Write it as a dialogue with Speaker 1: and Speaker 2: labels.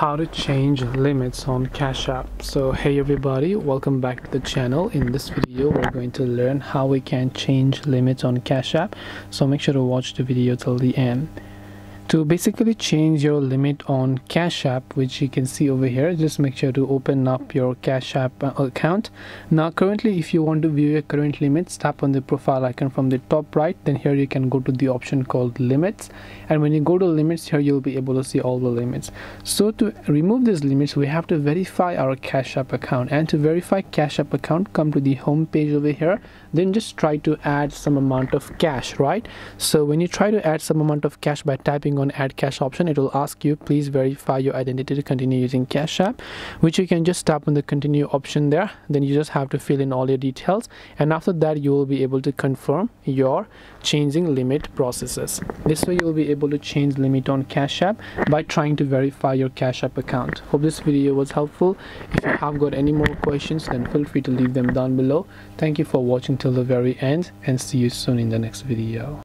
Speaker 1: how to change limits on Cash App. So hey everybody, welcome back to the channel. In this video we're going to learn how we can change limits on Cash App, so make sure to watch the video till the end. To basically change your limit on Cash App, which you can see over here, just make sure to open up your Cash App account. Now currently, if you want to view your current limits, tap on the profile icon from the top right. Then here you can go to the option called limits, and when you go to limits, here you'll be able to see all the limits. So to remove these limits, we have to verify our Cash App account, and to verify Cash App account, come to the home page over here. Then just try to add some amount of cash, right? So when you try to add some amount of cash by typing on add cash option, it will ask you please verify your identity to continue using Cash App, which you can just tap on the continue option there. Then you just have to fill in all your details, and after that you will be able to confirm your changing limit processes. This way you will be able to change limit on Cash App by trying to verify your Cash App account. Hope this video was helpful. If you have got any more questions, then feel free to leave them down below. Thank you for watching till the very end, and see you soon in the next video.